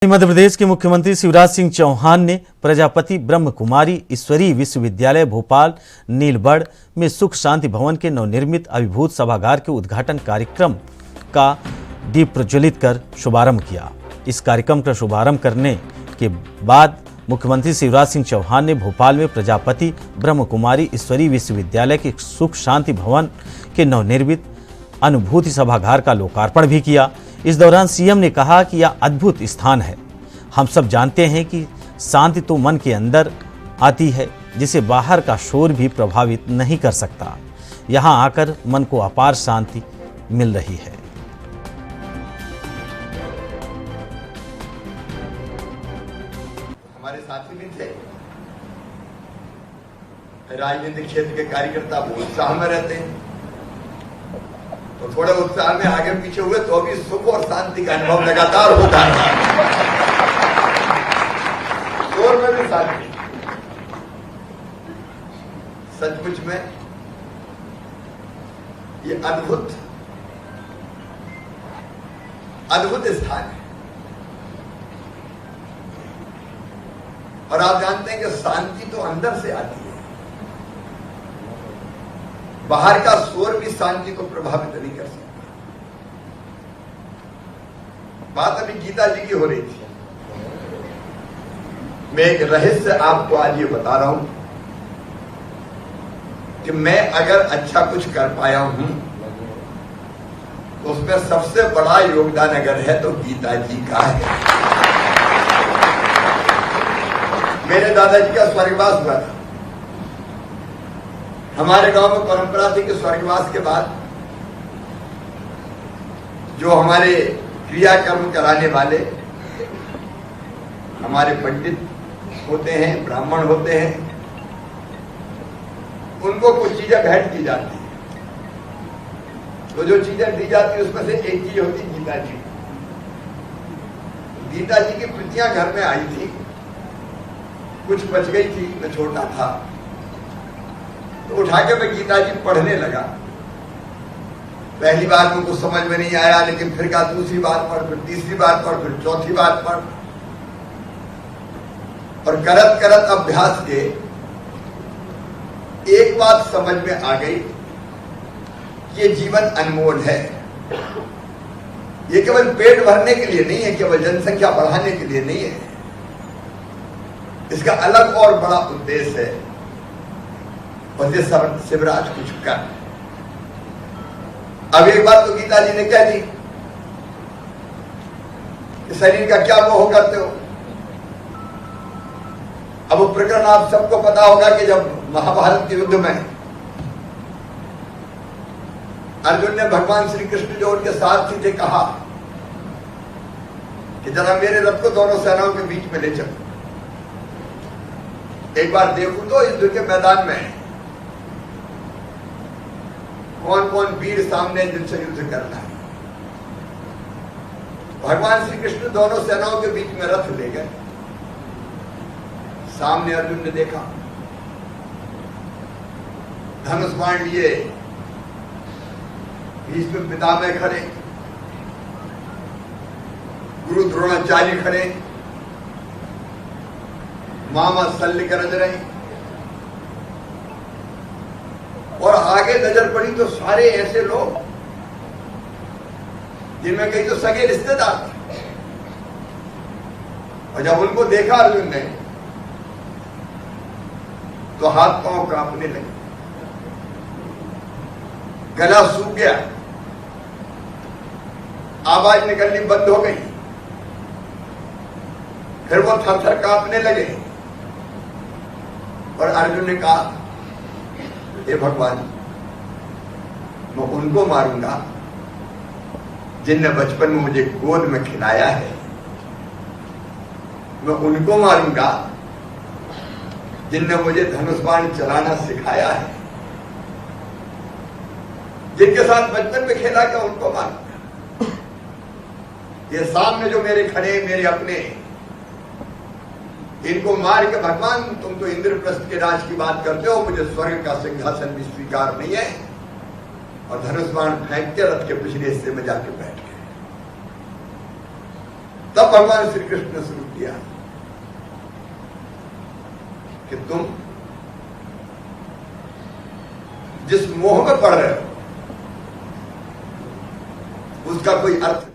मध्य प्रदेश के मुख्यमंत्री शिवराज सिंह चौहान ने प्रजापति ब्रह्म कुमारी ईश्वरीय विश्वविद्यालय भोपाल नीलबढ़ में सुख शांति भवन के नवनिर्मित अभिभूत सभागार के उद्घाटन कार्यक्रम का दीप प्रज्वलित कर शुभारंभ किया। इस कार्यक्रम का शुभारंभ करने के बाद मुख्यमंत्री शिवराज सिंह चौहान ने भोपाल में प्रजापति ब्रह्म कुमारी ईश्वरीय विश्वविद्यालय के सुख शांति भवन के नवनिर्मित अनुभूति सभागार का लोकार्पण भी किया। इस दौरान सीएम ने कहा कि यह अद्भुत स्थान है। हम सब जानते हैं कि शांति तो मन के अंदर आती है, जिसे बाहर का शोर भी प्रभावित नहीं कर सकता। यहाँ आकर मन को अपार शांति मिल रही है। हमारे साथी भी थे, राजनीतिक क्षेत्र के कार्यकर्ता वो उत्साह में रहते हैं, तो थोड़े उत्साह में आगे पीछे हुए तो भी सुख और शांति का अनुभव लगातार होता है। शोर में भी शांति। सचमुच में ये अद्भुत स्थान है। और आप जानते हैं कि शांति तो अंदर से आती है, बाहर का शोर भी शांति को प्रभावित नहीं कर सकता। बात अभी गीता जी की हो रही थी। मैं एक रहस्य आपको आज ये बता रहा हूं कि मैं अगर अच्छा कुछ कर पाया हूं तो उसमें सबसे बड़ा योगदान अगर है तो गीता जी का है। मेरे दादाजी का स्वर्गवास हुआ था। हमारे गांव में परंपरा थी कि स्वर्गवास के बाद जो हमारे क्रियाकर्म कराने वाले हमारे पंडित होते हैं, ब्राह्मण होते हैं, उनको कुछ चीजें भेंट की जाती है। तो जो चीजें दी जाती है उसमें से एक चीज होती गीता जी। गीता जी की प्रतियां घर में आई थी, कुछ बच गई थी, मैं छोटा था, तो उठा के मैं गीता जी पढ़ने लगा। पहली बार मुझको समझ में नहीं आया, लेकिन फिर कहा दूसरी बार पढ़, फिर तीसरी बार पढ़, फिर चौथी बार पढ़, और करत करत अभ्यास के एक बात समझ में आ गई, ये जीवन अनमोल है। ये केवल पेट भरने के लिए नहीं है, केवल जनसंख्या बढ़ाने के लिए नहीं है, इसका अलग और बड़ा उद्देश्य है। और ये शिवराज कुछ कर। अब एक बात तो गीता जी ने कह दी कि शरीर का क्या मोह करते हो। अब वो प्रकरण आप सबको पता होगा कि जब महाभारत के युद्ध में अर्जुन ने भगवान श्री कृष्ण जो उनके सारथी थे कहा कि जरा मेरे रथ को दोनों सेनाओं के बीच में ले चलो, एक बार देखूं तो युद्ध के मैदान में कौन कौन वीर सामने जिनसे युद्ध करना है। भगवान श्री कृष्ण दोनों सेनाओं के बीच में रथ ले गए। सामने अर्जुन ने देखा, धनुष बाण लिए भीष्म पितामह खड़े, गुरु द्रोणाचार्य खड़े, मामा शल्य करज रहे, और आगे नजर पड़ी तो सारे ऐसे लोग जिनमें कई तो सगे रिश्तेदार थे। और जब उनको देखा अर्जुन ने तो हाथ पांव कांपने लगे, गला सूख गया, आवाज निकलनी बंद हो गई, फिर वो थर थर कांपने लगे। और अर्जुन ने कहा, हे भगवान, मैं उनको मारूंगा जिनने बचपन में मुझे गोद में खिलाया है, मैं उनको मारूंगा जिनने मुझे धनुष बाण चलाना सिखाया है, जिनके साथ बचपन में खेला क्या उनको मारूंगा। ये सामने जो मेरे खड़े मेरे अपने, इनको मार के भगवान तुम तो इंद्रप्रस्थ के राज की बात करते हो, मुझे स्वर्ग का सिंहासन भी स्वीकार नहीं है। और धनुष बाण फेंक के रथ के पिछले हिस्से में जाके बैठ गए। तब भगवान श्री कृष्ण ने शुरू किया कि तुम जिस मोह में पड़ रहे हो उसका कोई अर्थ